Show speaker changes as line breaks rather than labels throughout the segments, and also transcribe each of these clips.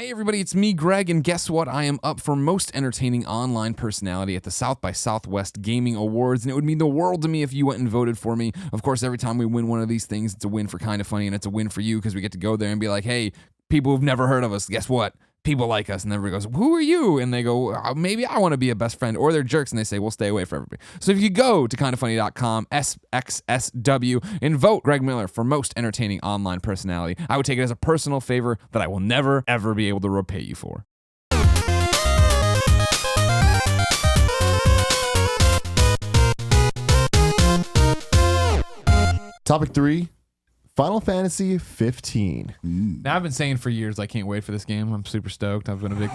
Hey everybody, it's me, Greg, and guess what? I am up for Most Entertaining Online Personality at the South by Southwest Gaming Awards, and it would mean the world to me if you went and voted for me. Of course, every time we win one of these things, it's a win for Kinda Funny, and it's a win for you because we get to go there and be like, hey, people who've never heard of us, guess what? People like us, and everybody goes, who are you? And they go, maybe I want to be a best friend, or they're jerks, and they say, we'll stay away from everybody. So if you go to kindafunny.com, SXSW, and vote Greg Miller for Most Entertaining Online Personality, I would take it as a personal favor that I will never, ever be able to repay you for.
Topic 3, Final Fantasy 15.
Now, I've been saying for years I can't wait for this game. I'm super stoked. I've been a big...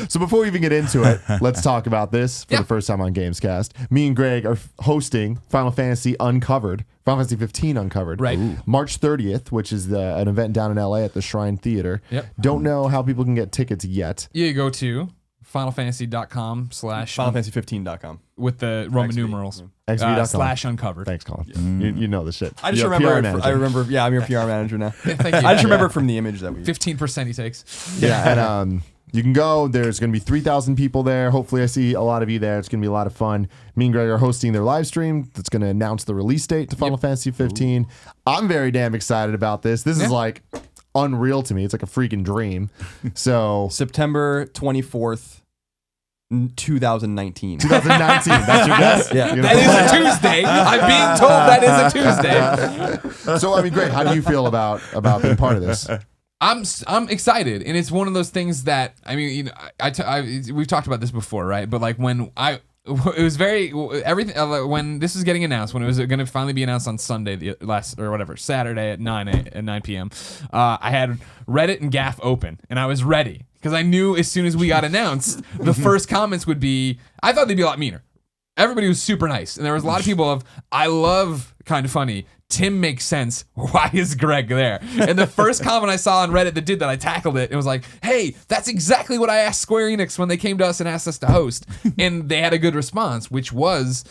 So before we even get into it, let's talk about this for the first time on Gamescast. Me and Greg are hosting Final Fantasy Uncovered, Final Fantasy 15 Uncovered.
Right.
March 30th, which is an event down in LA at the Shrine Theater.
Yep.
Don't know how people can get tickets yet.
You go to finalfantasy.com/
finalfantasy15.com
with the Roman numerals.
XV.com.
/ uncovered.
Thanks, Colin. You know the shit.
I just
You're a
remember.
PR manager.
I remember. Yeah, I'm your PR manager now.
Thank you.
I just remember from the image that we
15% he takes.
Yeah, and you can go. There's going to be 3,000 people there. Hopefully, I see a lot of you there. It's going to be a lot of fun. Me and Greg are hosting their live stream that's going to announce the release date to Final Fantasy 15. I'm very damn excited about this. This is like unreal to me. It's like a freaking dream. So
September 24th. 2019.
2019. That's your guess?
Yeah.
That is a Tuesday. I'm being told that is a Tuesday.
So, I mean, Greg, how do you feel about being part of this?
I'm excited, and it's one of those things that, I mean, you know, we've talked about this before, right? But like when it was everything when this was getting announced, when it was going to finally be announced on Sunday, Saturday at 9 p.m. I had Reddit and GAF open, and I was ready because I knew as soon as we got announced, the first comments would be, I thought they'd be a lot meaner. Everybody was super nice, and there was a lot of people of, I love Kinda Funny. Tim makes sense. Why is Greg there? And the first comment I saw on Reddit that did that, I tackled it. It was like, hey, that's exactly what I asked Square Enix when they came to us and asked us to host. And they had a good response, which was,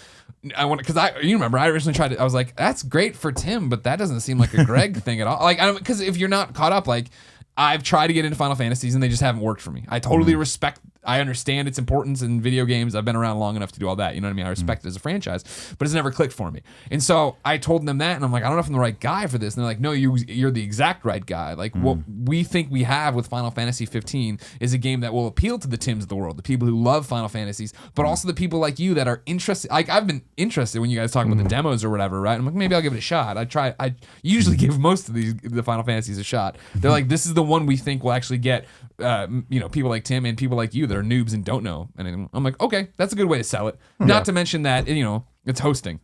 you remember, I originally tried to, I was like, that's great for Tim, but that doesn't seem like a Greg thing at all. Like, because if you're not caught up, like, I've tried to get into Final Fantasies and they just haven't worked for me. I totally I understand its importance in video games. I've been around long enough to do all that. You know what I mean? I respect it as a franchise, but it's never clicked for me. And so I told them that, and I'm like, I don't know if I'm the right guy for this. And they're like, no, you're the exact right guy. Like what we think we have with Final Fantasy 15 is a game that will appeal to the Tims of the world, the people who love Final Fantasies, but also the people like you that are interested. Like I've been interested when you guys talk about the demos or whatever, right? I'm like, maybe I'll give it a shot. I usually give most of the Final Fantasies a shot. They're like, this is the one we think will actually get people like Tim and people like you that are noobs and don't know anything. I'm like, okay, that's a good way to sell it. Not to mention that it's hosting.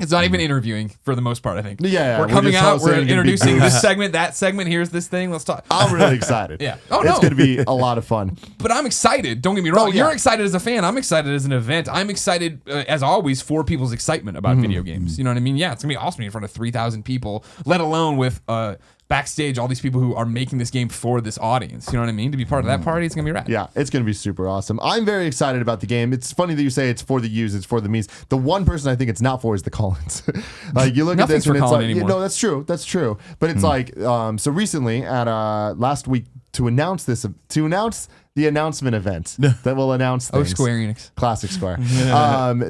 It's not even interviewing for the most part, I think.
Yeah,
we're coming out, we're introducing this segment, that segment, here's this thing, let's talk.
I'm really excited.
Yeah.
It's going to be a lot of fun.
But I'm excited, don't get me wrong. You're excited as a fan, I'm excited as an event. I'm excited, as always, for people's excitement about video games. You know what I mean? Yeah, it's going to be awesome in front of 3,000 people, let alone with backstage, all these people who are making this game for this audience. You know what I mean? To be part of that party, it's going to be rad.
Yeah, it's going to be super awesome. I'm very excited about the game. It's funny that you say it's for the yous, it's for the me's. The one person I think it's not for is the Collins. Like, you look at this and it's like, no, that's true. That's true. But it's like, so recently at last week to announce the announcement event that will announce things.
Square Enix.
Classic Square.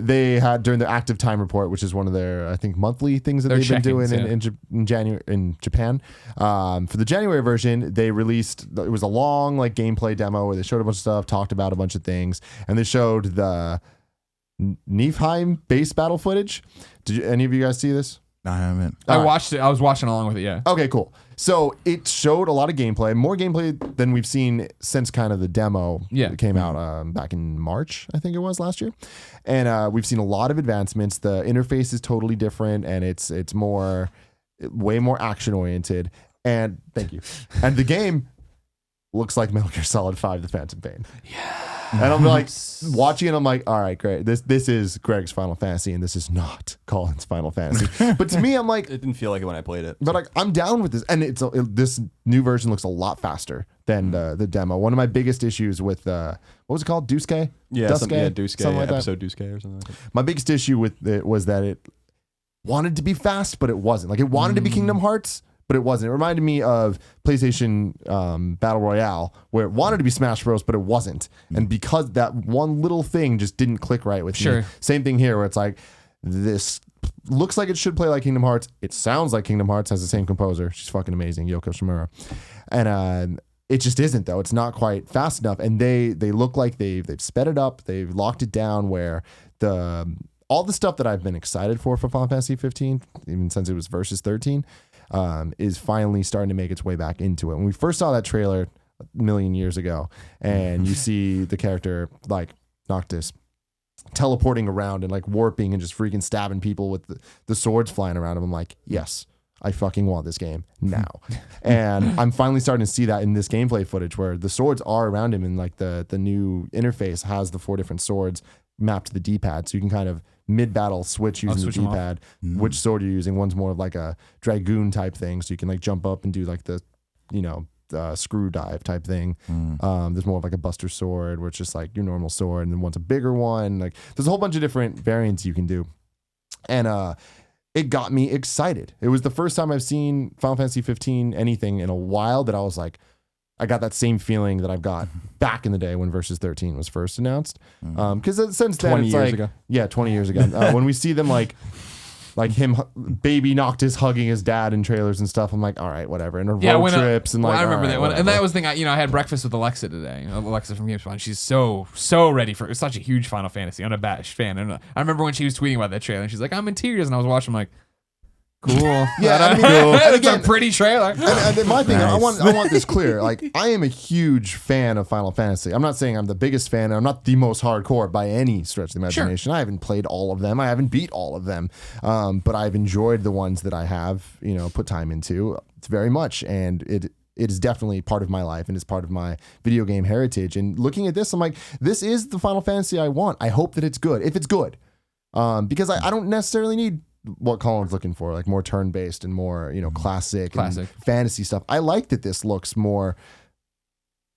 They had during their active time report, which is one of their, I think, monthly things that they've been doing in January in Japan. For the January version, they released, it was a long like gameplay demo where they showed a bunch of stuff, talked about a bunch of things, and they showed the Niflheim base battle footage. Did any of you guys see this?
I haven't.
I watched it. I was watching along with it, yeah.
Okay, cool. So it showed a lot of gameplay, more gameplay than we've seen since kind of the demo that came out back in March, I think it was last year. And we've seen a lot of advancements. The interface is totally different, and it's way more action oriented. And thank you. And the game looks like Metal Gear Solid 5: The Phantom Pain. Yeah. And I'm like watching it, I'm like, all right, great. This is Greg's Final Fantasy, and this is not Colin's Final Fantasy. But to me, I'm like,
it didn't feel like it when I played it.
But like, I'm down with this, and this new version looks a lot faster than the demo. One of my biggest issues with what was it called, Duske?
Duske,
something like
episode Duske or something like that.
My biggest issue with it was that it wanted to be fast, but it wasn't. Like, it wanted to be Kingdom Hearts, but it wasn't. It reminded me of PlayStation Battle Royale, where it wanted to be Smash Bros, but it wasn't. And because that one little thing just didn't click right with me. Same thing here, where it's like, this looks like it should play like Kingdom Hearts. It sounds like Kingdom Hearts, has the same composer. She's fucking amazing, Yoko Shimura. And it just isn't, though. It's not quite fast enough. And they look like they've sped it up. They've locked it down where all the stuff that I've been excited for Final Fantasy 15, even since it was Versus 13, is finally starting to make its way back into it. When we first saw that trailer a million years ago, and you see the character like Noctis teleporting around and like warping and just freaking stabbing people with the swords flying around him, I'm like, yes, I fucking want this game now. And I'm finally starting to see that in this gameplay footage where the swords are around him, and like the new interface has the 4 different swords mapped to the D-pad, so you can kind of mid-battle switch using the D-pad which sword you're using. One's more of like a dragoon type thing, so you can like jump up and do like the screw dive type thing. There's more of like a buster sword where it's just like your normal sword, and then one's a bigger one. Like there's a whole bunch of different variants you can do, and it got me excited. It was the first time I've seen Final Fantasy 15 anything in a while that I was like, I got that same feeling that I've got back in the day when Versus 13 was first announced. Because since then,
20
it's
years
like,
ago.
Yeah, 20 years ago. When we see them like him, baby Noctis hugging his dad in trailers and stuff, I'm like, all right, whatever. And road trips and like,
I remember
right,
that one. And that was the thing. I had breakfast with Alexa today. Alexa from Gamescast, and she's so ready for. It's such a huge Final Fantasy, unabashed fan. And I remember when she was tweeting about that trailer, and she's like, I'm in tears, and I was watching, I'm like, cool.
Yeah, I mean, cool.
It's a pretty trailer.
And my thing, I want this clear. Like, I am a huge fan of Final Fantasy. I'm not saying I'm the biggest fan. I'm not the most hardcore by any stretch of the imagination. I haven't played all of them. I haven't beat all of them. But I've enjoyed the ones that I have, put time into. It's very much, and it is definitely part of my life, and it's part of my video game heritage. And looking at this, I'm like, this is the Final Fantasy I want. I hope that it's good. If it's good, because I don't necessarily need what Colin's looking for, like more turn-based and more, classic and fantasy stuff. I like that this looks more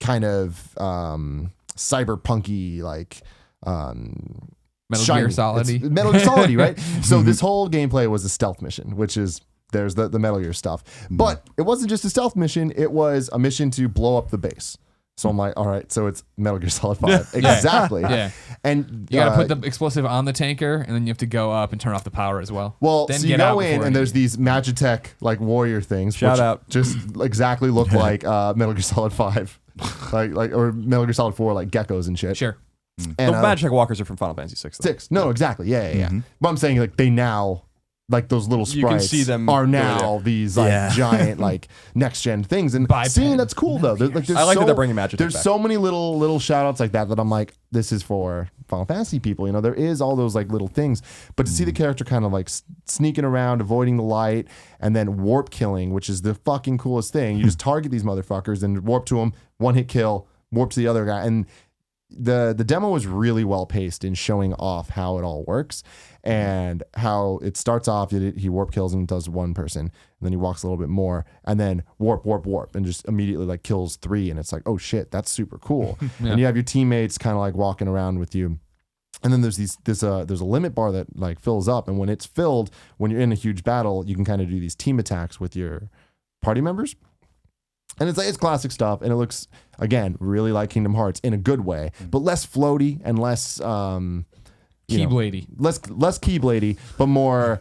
kind of cyberpunky, like
Metal Gear Solid-y.
Metal Gear Solid-y, right? So this whole gameplay was a stealth mission, which is there's the Metal Gear stuff. But it wasn't just a stealth mission, it was a mission to blow up the base. So I'm like, all right, so it's Metal Gear Solid 5. Exactly.
Yeah.
And
you got to put the explosive on the tanker, and then you have to go up and turn off the power as well.
Well,
then
so you go in, and there's these Magitech like warrior things.
Shout out.
Just exactly look like Metal Gear Solid 5. like or Metal Gear Solid 4, like geckos and shit.
Sure.
And,
the Magitech walkers are from Final Fantasy 6.
6. No, exactly. Yeah. But I'm saying like they now, like those little sprites
you can see them
are now these like giant like next gen things, and seeing that's cool though. Like,
I like that they're bringing Magitech
There's
back.
so many little shout outs like that I'm like, this is for Final Fantasy people. There is all those like little things, but to see the character kind of like sneaking around, avoiding the light, and then warp killing, which is the fucking coolest thing. You just target these motherfuckers and warp to them, one hit kill, warp to the other guy, and the demo was really well paced in showing off how it all works and how it starts off. He warp kills and does one person, and then he walks a little bit more, and then warp, and just immediately like kills 3, and it's like, oh shit, that's super cool. And you have your teammates kind of like walking around with you. And then there's a limit bar that like fills up, and when it's filled, when you're in a huge battle, you can kind of do these team attacks with your party members. And it's classic stuff, and it looks, again, really like Kingdom Hearts in a good way, but less floaty and less
Keybladey.
Less Keybladey, but more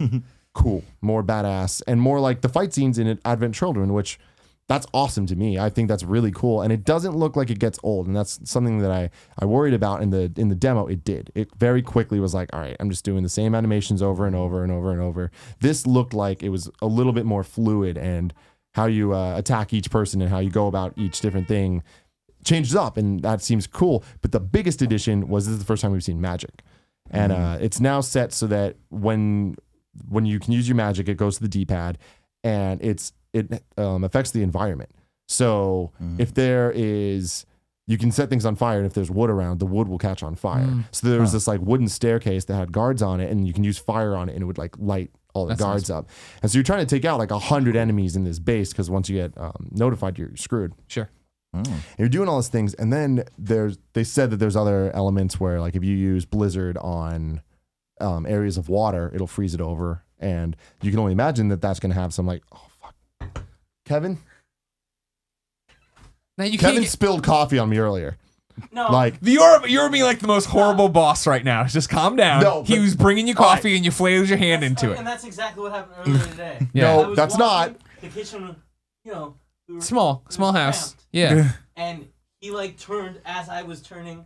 cool, more badass, and more like the fight scenes in Advent Children, which that's awesome to me. I think that's really cool, and it doesn't look like it gets old, and that's something that I worried about in the demo. It did. It very quickly was like, all right, I'm just doing the same animations over and over and over and over. This looked like it was a little bit more fluid, and how you attack each person and how you go about each different thing changes up, and that seems cool. But the biggest addition was this is the first time we've seen magic, and it's now set so that when you can use your magic, it goes to the D-pad, and it affects the environment. So if there is, you can set things on fire, and if there's wood around, the wood will catch on fire. So there was this like wooden staircase that had guards on it, and you can use fire on it, and it would like light all the guards up. And so you're trying to take out like 100 enemies in this base, because once you get notified, you're screwed.
Sure.
And you're doing all these things, and then they said that there's other elements where like if you use Blizzard on areas of water, it'll freeze it over, and you can only imagine that that's going to have some like, oh fuck, Kevin.
Now you
Kevin
can't
spilled coffee on me earlier.
No.
Like
you're being like the most horrible boss right now. Just calm down.
No,
he
but-
was bringing you coffee and you flailed your hand into it.
And that's exactly what happened earlier today.
Yeah.
No,
I was
that's
walking
not.
The kitchen, we were
Small
it was
house.
cramped.
Yeah.
And he turned as I was turning,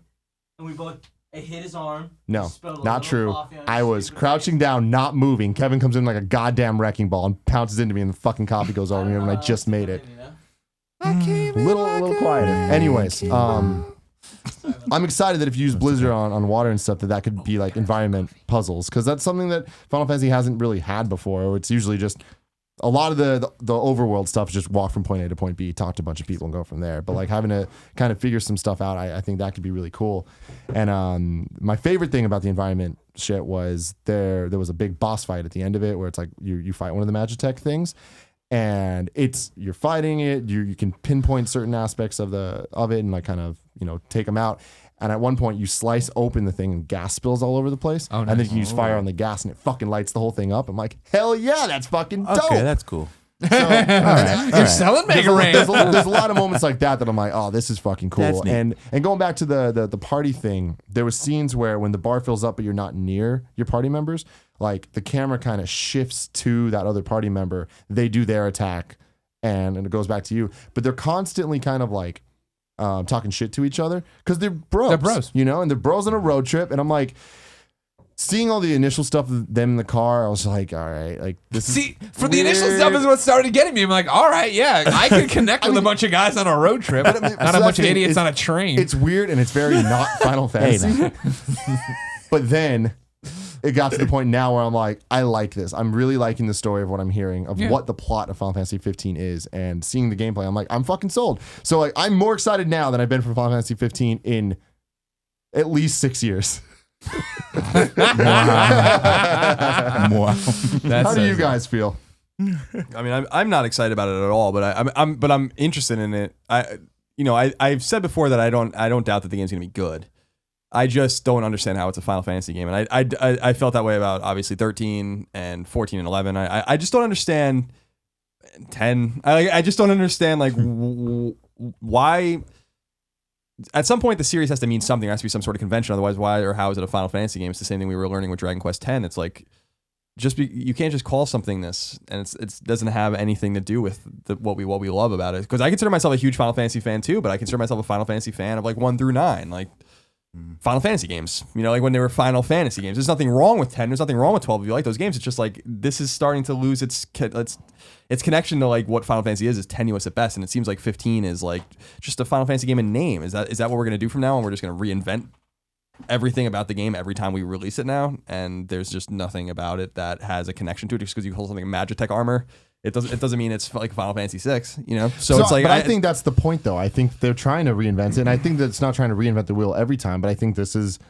and we both. It hit his arm.
No,
He spilled a
not
little
true.
coffee on
I
his
was
stupid
crouching
face.
down, not moving. Kevin comes in like a goddamn wrecking ball and pounces into me, and the fucking coffee goes over me when I just made it.
I came
A little quieter. Anyways, I'm excited that if you use Blizzard on water and stuff, that could be like environment puzzles, because that's something that Final Fantasy hasn't really had before. It's usually just a lot of the overworld stuff is just walk from point A to point B, talk to a bunch of people, and go from there. But like having to kind of figure some stuff out, I think that could be really cool. And my favorite thing about the environment shit was there was a big boss fight at the end of it where it's like you fight one of the Magitech things. And you're fighting it. You can pinpoint certain aspects of it and like kind of take them out. And at one point you slice open the thing and gas spills all over the place.
Oh,
And then
nice.
you can use fire on the gas and it fucking lights the whole thing up. I'm like, hell yeah, that's fucking dope.
Okay, that's cool.
You're selling Mega Ray.
There's a lot of moments like that I'm like, oh, this is fucking cool.
That's neat.
And going back to the party thing, there was scenes where when the bar fills up but you're not near your party members, like the camera kind of shifts to that other party member. They do their attack and it goes back to you. But they're constantly kind of like talking shit to each other because they're bros.
They're bros.
And they're bros on a road trip. And I'm like, seeing all the initial stuff of them in the car, I was like, all right, like this
See,
is
for the initial
weird.
stuff is what started getting me. I'm like, all right, yeah, I could connect with a bunch of guys on a road trip,
But I mean,
not
so
a bunch
that's
of
the thing,
idiots
it's-
on a train.
It's weird and it's very not Final Fantasy. But then it got to the point now where I'm like, I like this. I'm really liking the story of what I'm hearing of what the plot of Final Fantasy 15 is, and seeing the gameplay. I'm like, I'm fucking sold. So like, I'm more excited now than I've been for Final Fantasy 15 in at least 6 years.
Wow.
How do you guys feel?
I mean, I'm not excited about it at all, but I'm interested in it. I've said before that I don't doubt that the game's gonna be good. I just don't understand how it's a Final Fantasy game, and I felt that way about obviously 13 and 14 and 11. I just don't understand 10. I just don't understand like why. At some point, the series has to mean something. There has to be some sort of convention. Otherwise, why or how is it a Final Fantasy game? It's the same thing we were learning with Dragon Quest X. It's like you can't just call something this, and it doesn't have anything to do with what we love about it. Because I consider myself a huge Final Fantasy fan too, but I consider myself a Final Fantasy fan of like 1 through 9, like Final Fantasy games. Like when they were Final Fantasy games. There's nothing wrong with 10. There's nothing wrong with 12. If you like those games, it's just like this is starting to lose its connection to like what Final Fantasy is tenuous at best, and it seems like 15 is like just a Final Fantasy game in name. Is that what we're gonna do from now on? We're just gonna reinvent everything about the game every time we release it now, and there's just nothing about it that has a connection to it. Just because you call something Magitech armor, it doesn't mean it's like Final Fantasy 6. So it's like.
But I think that's the point, though. I think they're trying to reinvent it, and I think that it's not trying to reinvent the wheel every time. But I think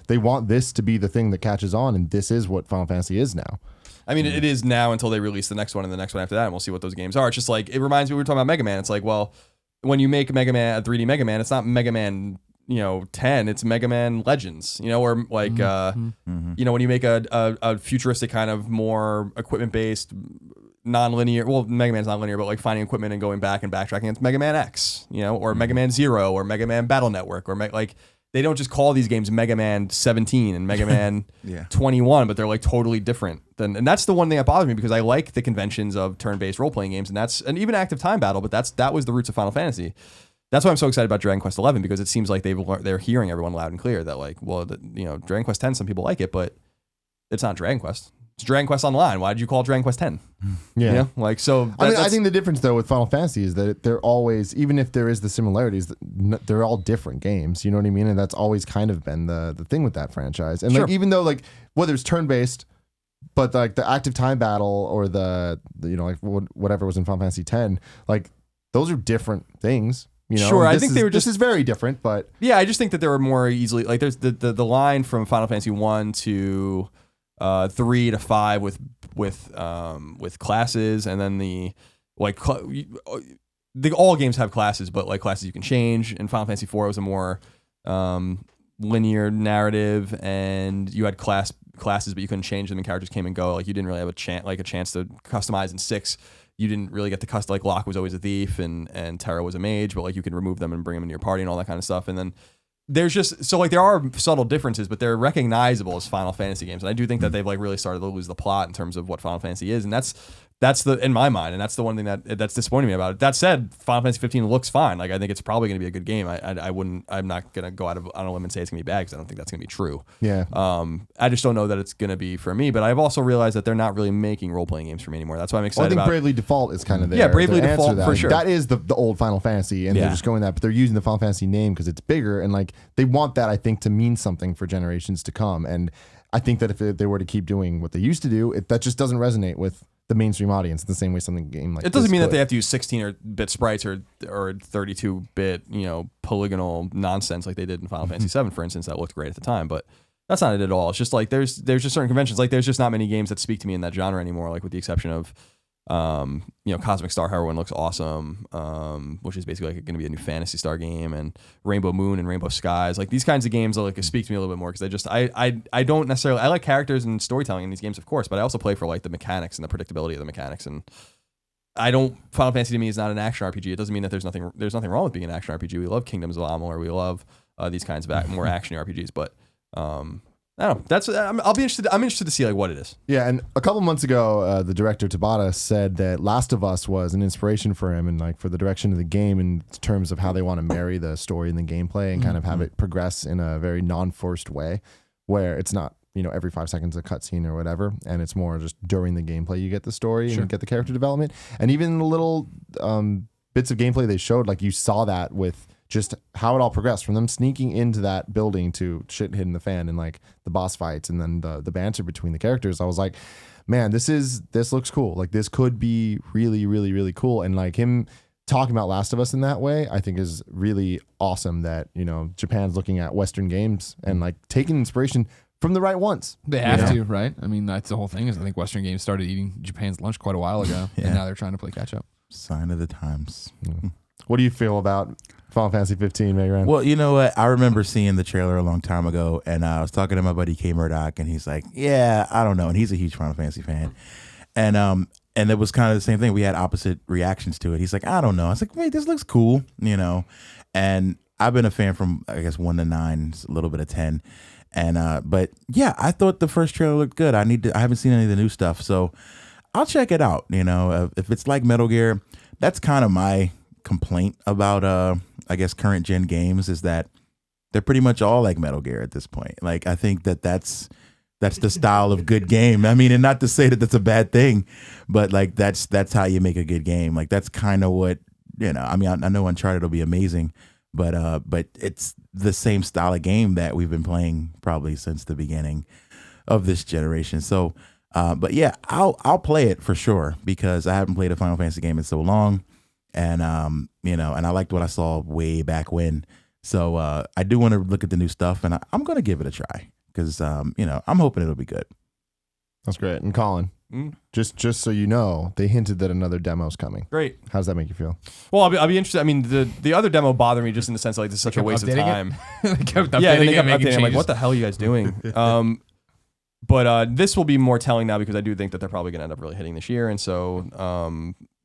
they want this to be the thing that catches on, and this is what Final Fantasy is now.
I mean, it is now until they release the next one and the next one after that, and we'll see what those games are. It's just like, it reminds me, we were talking about Mega Man. It's like, well, when you make Mega Man, a 3D Mega Man, it's not Mega Man, 10, it's Mega Man Legends, or like, when you make a futuristic kind of more equipment-based, non-linear, well, Mega Man's not linear, but like finding equipment and going back and backtracking, it's Mega Man X, or Mega Man Zero, or Mega Man Battle Network, or like, they don't just call these games Mega Man 17 and Mega Man 21, but they're like totally different. And that's the one thing that bothers me, because I like the conventions of turn-based role-playing games, and even active time battle, but that was the roots of Final Fantasy. That's why I'm so excited about Dragon Quest 11, because it seems like they're hearing everyone loud and clear that like, well, Dragon Quest 10, some people like it, but it's not Dragon Quest. It's Dragon Quest Online. Why did you call it Dragon Quest 10?
Yeah.
So
I think the difference, though, with Final Fantasy is that they're always, even if there is the similarities, they're all different games. You know what I mean? And that's always kind of been the thing with that franchise. And like, even though like whether it's turn-based, but like the active time battle or the like whatever was in Final Fantasy 10, like those are different things.
Sure, I think they were
this is very different, but
yeah, I just think that there were more easily, like there's the line from Final Fantasy 1 to 3 to 5 with classes, and then all games have classes, but like classes you can change. In Final Fantasy 4, it was a more linear narrative, and you had classes, but you couldn't change them, and characters came and go. Like you didn't really have a chance to customize. In 6, you didn't really get to custom, like Locke was always a thief and Terra was a mage, but like you could remove them and bring them into your party and all that kind of stuff. And then there's just, so like there are subtle differences, but they're recognizable as Final Fantasy games. And I do think that they've like really started to lose the plot in terms of what Final Fantasy is. And that's the, in my mind, and that's the one thing that's disappointing me about it. That said, Final Fantasy 15 looks fine. Like I think it's probably going to be a good game. I'm not going to go out on a limb and say it's going to be bad because I don't think that's going to be true.
Yeah.
I just don't know that it's going to be for me. But I've also realized that they're not really making role playing games for me anymore. That's why I'm excited
I think
about.
Bravely Default is kind of there.
Yeah, Bravely
Their answer
Default
to that.
for sure.
That is the old Final Fantasy, and they're just going that, but they're using the Final Fantasy name because it's bigger, and like they want that, I think, to mean something for generations to come. And I think that if they were to keep doing what they used to do, that just doesn't resonate with the mainstream audience in the same way something game like
it doesn't
this
mean
could.
that they have to use 16-bit sprites or 32-bit polygonal nonsense like they did in Final Fantasy 7, for instance. That looked great at the time, but that's not it at all. It's just like there's just certain conventions, like there's just not many games that speak to me in that genre anymore, like with the exception of Cosmic Star Heroine looks awesome, which is basically like going to be a new Phantasy Star game, and Rainbow Moon and Rainbow Skies. Like these kinds of games like speak to me a little bit more because I don't necessarily, I like characters and storytelling in these games, of course, but I also play for like the mechanics and the predictability of the mechanics. And Final Fantasy to me is not an action RPG. It doesn't mean that there's nothing wrong with being an action RPG. We love Kingdoms of Amalur, we love these kinds of more action RPGs, but I don't know. I'm interested to see like what it is.
Yeah, and a couple months ago, the director Tabata said that Last of Us was an inspiration for him and like for the direction of the game in terms of how they want to marry the story and the gameplay and kind of have it progress in a very non-forced way, where it's not every 5 seconds a cutscene or whatever, and it's more just during the gameplay you get the story and get the character development, and even the little bits of gameplay they showed, like you saw that with just how it all progressed from them sneaking into that building to shit hitting the fan and like the boss fights and then the banter between the characters. I was like, man, this looks cool. Like this could be really, really, really cool. And like him talking about Last of Us in that way, I think is really awesome that, Japan's looking at Western games and like taking inspiration from the right ones.
They have to, right? I mean, that's the whole thing is I think Western games started eating Japan's lunch quite a while ago and now they're trying to play catch up.
Sign of the times.
What do you feel about Final Fantasy 15, Megaran?
Well, you know what? I remember seeing the trailer a long time ago, and I was talking to my buddy K Murdoch, and he's like, "Yeah, I don't know," and he's a huge Final Fantasy fan, and it was kind of the same thing. We had opposite reactions to it. He's like, "I don't know." I was like, "Wait, this looks cool," and I've been a fan from I guess 1 to 9, a little bit of 10, and but yeah, I thought the first trailer looked good. I haven't seen any of the new stuff, so I'll check it out. If it's like Metal Gear, that's kind of my complaint about I guess current gen games is that they're pretty much all like Metal Gear at this point. Like I think that's the style of good game. I mean, and not to say that that's a bad thing, but like that's how you make a good game. Like that's kind of what I mean, I know Uncharted will be amazing, but it's the same style of game that we've been playing probably since the beginning of this generation. So but yeah, I'll play it for sure because I haven't played a Final Fantasy game in so long. And and I liked what I saw way back when. So I do want to look at the new stuff, and I'm going to give it a try because I'm hoping it'll be good.
That's great. And Colin, just so you know, they hinted that another demo's coming.
Great.
How does that make you feel?
Well, I'll be interested. I mean, the other demo bothered me just in the sense like this is such a waste of time.
They kept updating
Yeah, and they
it,
kept
making
updating. I'm like,
changes.
what the hell are you guys doing? But this will be more telling now because I do think that they're probably going to end up really hitting this year, and so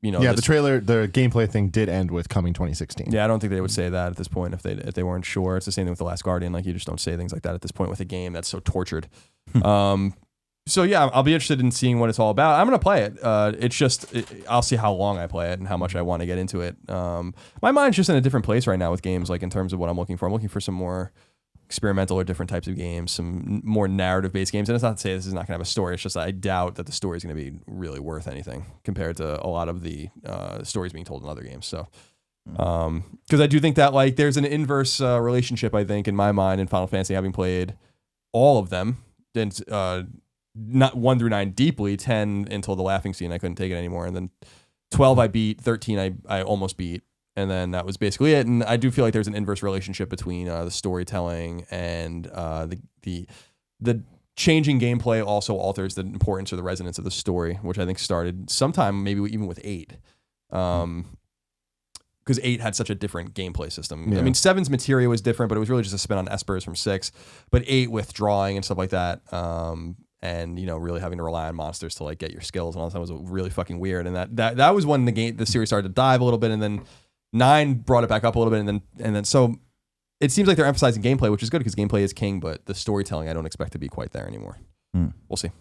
the trailer, the gameplay thing did end with coming 2016.
Yeah, I don't think they would say that at this point if they weren't sure. It's the same thing with The Last Guardian. Like you just don't say things like that at this point with a game that's so tortured. So yeah, I'll be interested in seeing what it's all about. I'm gonna play it. I'll see how long I play it and how much I want to get into it. My mind's just in a different place right now with games, like in terms of what I'm looking for. I'm looking for some more experimental or different types of games, some more narrative-based games. And it's not to say this is not going to have a story. It's just I doubt that the story is going to be really worth anything compared to a lot of the stories being told in other games. So, because I do think that like there's an inverse relationship, I think, in my mind in Final Fantasy, having played all of them, and not 1 through 9 deeply, 10 until the laughing scene, I couldn't take it anymore, and then 12 I beat, 13 I almost beat. And then that was basically it. And I do feel like there's an inverse relationship between the storytelling and the changing gameplay also alters the importance or the resonance of the story, which I think started sometime maybe even with 8. Because 8 had such a different gameplay system.
Yeah.
I mean, 7's materia was different, but it was really just a spin on Espers from 6. But 8 with drawing and stuff like that, and really having to rely on monsters to like get your skills and all that was really fucking weird. And that was when the series started to dive a little bit, and then 9 brought it back up a little bit, and then so it seems like they're emphasizing gameplay, which is good because gameplay is king, but the storytelling I don't expect to be quite there anymore. We'll see.